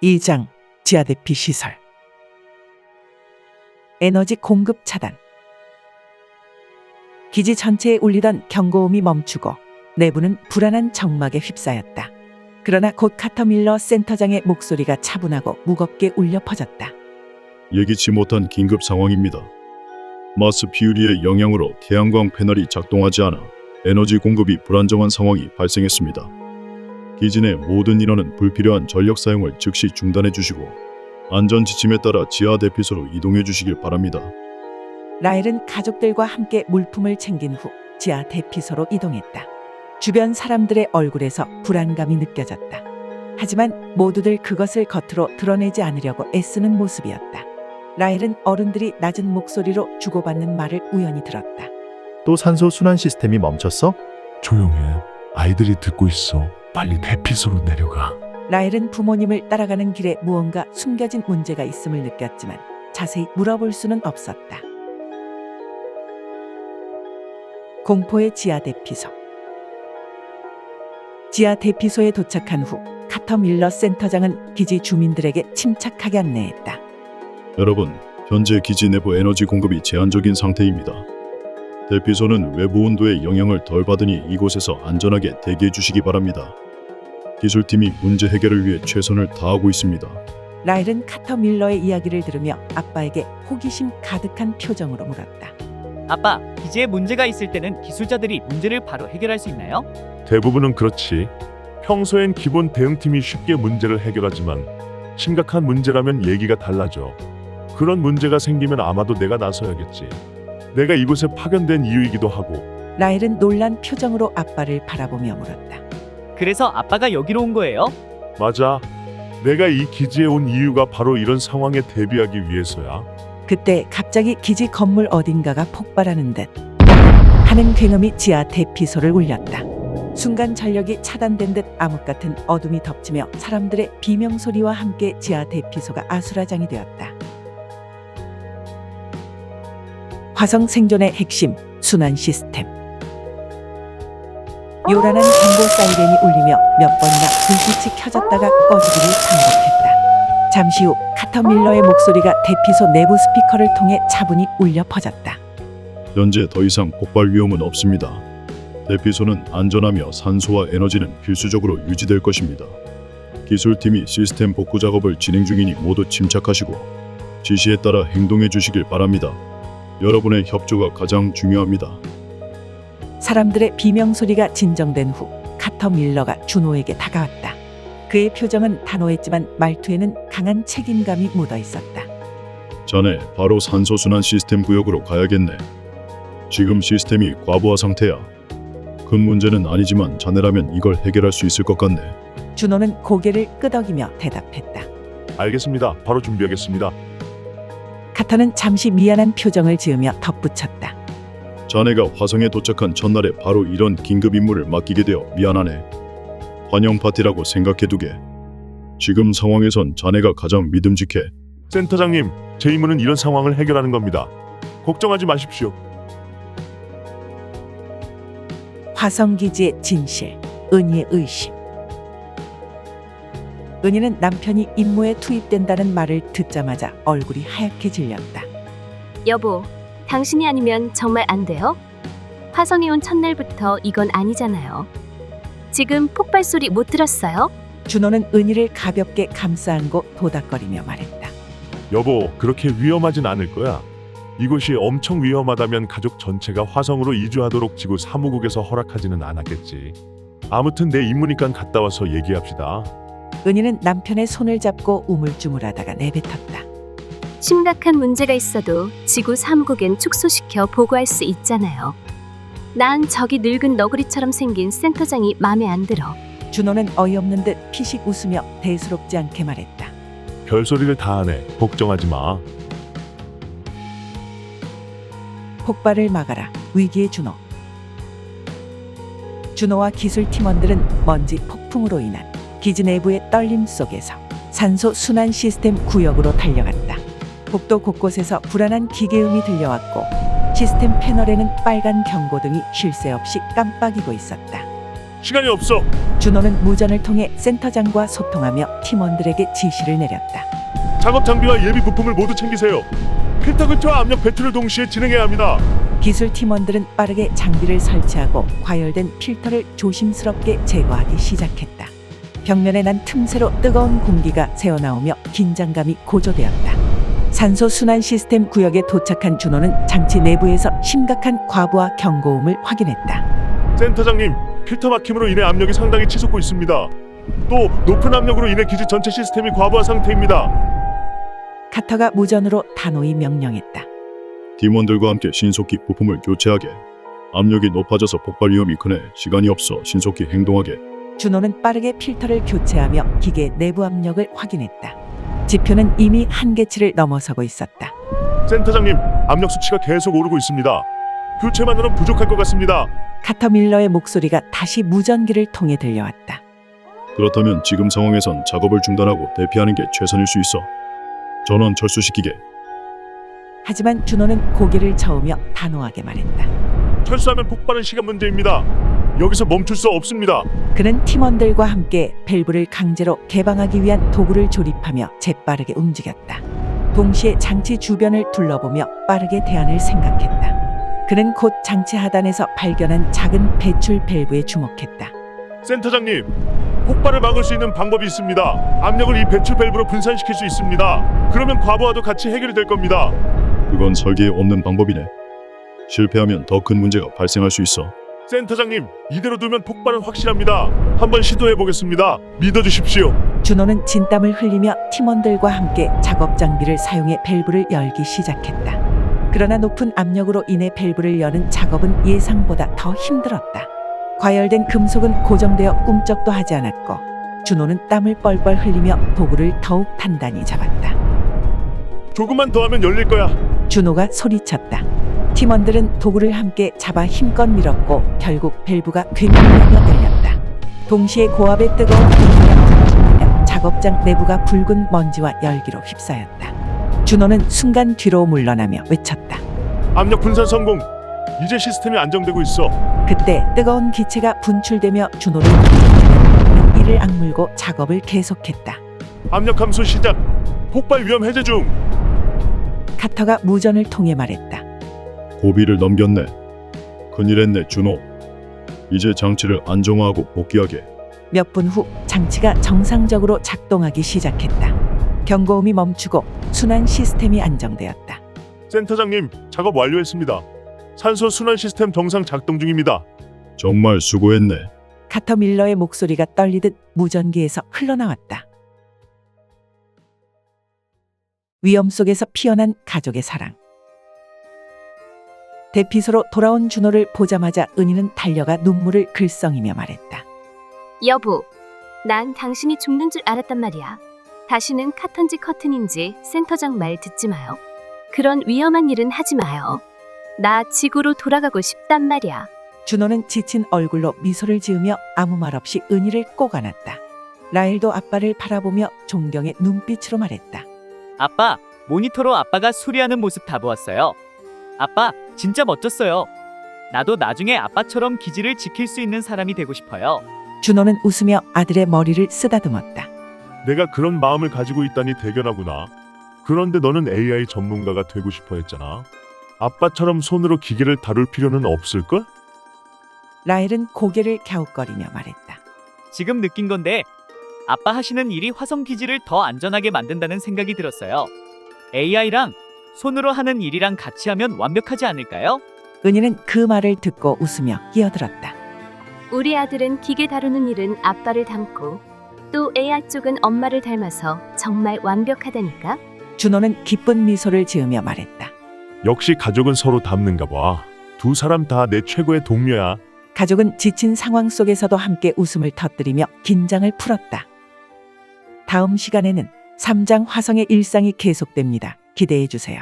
2장 지하대피 시설. 에너지 공급 차단. 기지 전체에 울리던 경고음이 멈추고 내부는 불안한 정막에 휩싸였다. 그러나 곧 카터 밀러 센터장의 목소리가 차분하고 무겁게 울려 퍼졌다. 예기치 못한 긴급 상황입니다. 마스 비유리의 영향으로 태양광 패널이 작동하지 않아 에너지 공급이 불안정한 상황이 발생했습니다. 기지 내 모든 인원은 불필요한 전력 사용을 즉시 중단해 주시고 안전 지침에 따라 지하 대피소로 이동해 주시길 바랍니다. 라헬은 가족들과 함께 물품을 챙긴 후 지하 대피소로 이동했다. 주변 사람들의 얼굴에서 불안감이 느껴졌다. 하지만 모두들 그것을 겉으로 드러내지 않으려고 애쓰는 모습이었다. 라헬은 어른들이 낮은 목소리로 주고받는 말을 우연히 들었다. 또 산소 순환 시스템이 멈췄어? 조용해. 아이들이 듣고 있어. 빨리 대피소로 내려가. 라헬은 부모님을 따라가는 길에 무언가 숨겨진 문제가 있음을 느꼈지만 자세히 물어볼 수는 없었다. 공포의 지하 대피소. 지하 대피소에 도착한 후 카터 밀러 센터장은 기지 주민들에게 침착하게 안내했다. 여러분, 현재 기지 내부 에너지 공급이 제한적인 상태입니다. 대피소는 외부 온도의 영향을 덜 받으니 이곳에서 안전하게 대기해 주시기 바랍니다. 기술팀이 문제 해결을 위해 최선을 다하고 있습니다. 라헬은 카터 밀러의 이야기를 들으며 아빠에게 호기심 가득한 표정으로 물었다. 아빠, 기지에 문제가 있을 때는 기술자들이 문제를 바로 해결할 수 있나요? 대부분은 그렇지. 평소엔 기본 대응팀이 쉽게 문제를 해결하지만 심각한 문제라면 얘기가 달라져. 그런 문제가 생기면 아마도 내가 나서야겠지. 내가 이곳에 파견된 이유이기도 하고. 라헬은 놀란 표정으로 아빠를 바라보며 물었다. 그래서 아빠가 여기로 온 거예요? 맞아. 내가 이 기지에 온 이유가 바로 이런 상황에 대비하기 위해서야. 그때 갑자기 기지 건물 어딘가가 폭발하는 듯 하는 굉음이 지하 대피소를 울렸다. 순간 전력이 차단된 듯 암흑 같은 어둠이 덮치며 사람들의 비명소리와 함께 지하 대피소가 아수라장이 되었다. 화성 생존의 핵심 순환 시스템. 요란한 경고 사이렌이 울리며 몇 번이나 불빛이 켜졌다가 꺼지기를 반복했다. 잠시 후 카터 밀러의 목소리가 대피소 내부 스피커를 통해 차분히 울려 퍼졌다. 현재 더 이상 폭발 위험은 없습니다. 대피소는 안전하며 산소와 에너지는 필수적으로 유지될 것입니다. 기술팀이 시스템 복구 작업을 진행 중이니 모두 침착하시고 지시에 따라 행동해 주시길 바랍니다. 여러분의 협조가 가장 중요합니다. 사람들의 비명소리가 진정된 후 카터 밀러가 준호에게 다가왔다. 그의 표정은 단호했지만 말투에는 강한 책임감이 묻어 있었다. 자네, 바로 산소 순환 시스템 구역으로 가야겠네. 지금 시스템이 과부하 상태야. 큰 문제는 아니지만 자네라면 이걸 해결할 수 있을 것 같네. 준호는 고개를 끄덕이며 대답했다. 알겠습니다. 바로 준비하겠습니다. 카터는 잠시 미안한 표정을 지으며 덧붙였다. 자네가 화성에 도착한 첫날에 바로 이런 긴급 임무를 맡기게 되어 미안하네. 환영 파티라고 생각해두게. 지금 상황에선 자네가 가장 믿음직해. 센터장님, 제 임무는 이런 상황을 해결하는 겁니다. 걱정하지 마십시오. 화성기지의 진실, 은희의 의심. 은희는 남편이 임무에 투입된다는 말을 듣자마자 얼굴이 하얗게 질렸다. 여보, 당신이 아니면 정말 안 돼요? 화성에 온 첫날부터 이건 아니잖아요. 지금 폭발 소리 못 들었어요? 준호는 은희를 가볍게 감싸 안고 도닥거리며 말했다. 여보, 그렇게 위험하진 않을 거야. 이곳이 엄청 위험하다면 가족 전체가 화성으로 이주하도록 지구 사무국에서 허락하지는 않았겠지. 아무튼 내 임무니까 갔다 와서 얘기합시다. 은희는 남편의 손을 잡고 우물쭈물하다가 내뱉었다. 심각한 문제가 있어도 지구 사무국엔 축소시켜 보고할 수 있잖아요. 난 저기 늙은 너구리처럼 생긴 센터장이 마음에 안 들어. 준호는 어이없는 듯 피식 웃으며 대수롭지 않게 말했다. 별소리를 다 하네. 걱정하지 마. 폭발을 막아라. 위기의 준호. 준호와 기술 팀원들은 먼지 폭풍으로 인한 기지 내부의 떨림 속에서 산소 순환 시스템 구역으로 달려갔다. 복도 곳곳에서 불안한 기계음이 들려왔고 시스템 패널에는 빨간 경고등이 쉴 새 없이 깜빡이고 있었다. 시간이 없어. 준호는 무전을 통해 센터장과 소통하며 팀원들에게 지시를 내렸다. 작업 장비와 예비 부품을 모두 챙기세요. 필터 교체와 압력 배출을 동시에 진행해야 합니다. 기술 팀원들은 빠르게 장비를 설치하고 과열된 필터를 조심스럽게 제거하기 시작했다. 벽면에 난 틈새로 뜨거운 공기가 새어나오며 긴장감이 고조되었다. 산소 순환 시스템 구역에 도착한 준호는 장치 내부에서 심각한 과부하 경고음을 확인했다. 센터장님, 필터 막힘으로 인해 압력이 상당히 치솟고 있습니다. 또 높은 압력으로 인해 기지 전체 시스템이 과부하 상태입니다. 카터가 무전으로 단호히 명령했다. 팀원들과 함께 신속히 부품을 교체하게. 압력이 높아져서 폭발 위험이 크네. 시간이 없어. 신속히 행동하게. 준호는 빠르게 필터를 교체하며 기계 내부 압력을 확인했다. 지표는 이미 한계치를 넘어서고 있었다. 센터장님, 압력 수치가 계속 오르고 있습니다. 교체만으로는 부족할 것 같습니다. 카터 밀러의 목소리가 다시 무전기를 통해 들려왔다. 그렇다면 지금 상황에선 작업을 중단하고 대피하는 게 최선일 수 있어. 전원 철수시키게. 하지만 준호는 고개를 저으며 단호하게 말했다. 철수하면 폭발은 시간 문제입니다. 여기서 멈출 수 없습니다. 그는 팀원들과 함께 밸브를 강제로 개방하기 위한 도구를 조립하며 재빠르게 움직였다. 동시에 장치 주변을 둘러보며 빠르게 대안을 생각했다. 그는 곧 장치 하단에서 발견한 작은 배출 밸브에 주목했다. 센터장님, 폭발을 막을 수 있는 방법이 있습니다. 압력을 이 배출 밸브로 분산시킬 수 있습니다. 그러면 과부하도 같이 해결이 될 겁니다. 그건 설계에 없는 방법이네. 실패하면 더 큰 문제가 발생할 수 있어. 센터장님, 이대로 두면 폭발은 확실합니다. 한번 시도해 보겠습니다. 믿어주십시오. 준호는 진땀을 흘리며 팀원들과 함께 작업 장비를 사용해 밸브를 열기 시작했다. 그러나 높은 압력으로 인해 밸브를 여는 작업은 예상보다 더 힘들었다. 과열된 금속은 고정되어 꿈쩍도 하지 않았고 준호는 땀을 뻘뻘 흘리며 도구를 더욱 단단히 잡았다. 조금만 더 하면 열릴 거야. 준호가 소리쳤다. 팀원들은 도구를 함께 잡아 힘껏 밀었고 결국 밸브가 괴물되며 열렸다. 동시에 고압의 뜨거운 공기가 분출되며 작업장 내부가 붉은 먼지와 열기로 휩싸였다. 준호는 순간 뒤로 물러나며 외쳤다. 압력 분산 성공. 이제 시스템이 안정되고 있어. 그때 뜨거운 기체가 분출되며 준호를 부딪히며 이를 악물고 작업을 계속했다. 압력 감소 시작. 폭발 위험 해제 중. 카터가 무전을 통해 말했다. 고비를 넘겼네. 큰일했네, 준호. 이제 장치를 안정화하고 복귀하게. 몇 분 후 장치가 정상적으로 작동하기 시작했다. 경고음이 멈추고 순환 시스템이 안정되었다. 센터장님, 작업 완료했습니다. 산소 순환 시스템 정상 작동 중입니다. 정말 수고했네. 카터 밀러의 목소리가 떨리듯 무전기에서 흘러나왔다. 위험 속에서 피어난 가족의 사랑. 대피소로 돌아온 준호를 보자마자 은희는 달려가 눈물을 글썽이며 말했다. 여보, 난 당신이 죽는 줄 알았단 말이야. 다시는 카턴지 커튼인지 센터장 말 듣지 마요. 그런 위험한 일은 하지 마요. 나 지구로 돌아가고 싶단 말이야. 준호는 지친 얼굴로 미소를 지으며 아무 말 없이 은희를 꼭 안았다. 라헬도 아빠를 바라보며 존경의 눈빛으로 말했다. 아빠, 모니터로 아빠가 수리하는 모습 다 보았어요. 아빠, 진짜 멋졌어요. 나도 나중에 아빠처럼 기지를 지킬 수 있는 사람이 되고 싶어요. 준호는 웃으며 아들의 머리를 쓰다듬었다. 내가 그런 마음을 가지고 있다니 대견하구나. 그런데 너는 AI 전문가가 되고 싶어 했잖아. 아빠처럼 손으로 기계를 다룰 필요는 없을걸? 라헬은 고개를 갸웃거리며 말했다. 지금 느낀 건데 아빠 하시는 일이 화성 기지를 더 안전하게 만든다는 생각이 들었어요. AI랑 손으로 하는 일이랑 같이 하면 완벽하지 않을까요? 은희는 그 말을 듣고 웃으며 끼어들었다. 우리 아들은 기계 다루는 일은 아빠를 닮고 또 AI 쪽은 엄마를 닮아서 정말 완벽하다니까. 준호는 기쁜 미소를 지으며 말했다. 역시 가족은 서로 닮는가 봐. 두 사람 다 내 최고의 동료야. 가족은 지친 상황 속에서도 함께 웃음을 터뜨리며 긴장을 풀었다. 다음 시간에는 3장 화성의 일상이 계속됩니다. 기대해 주세요.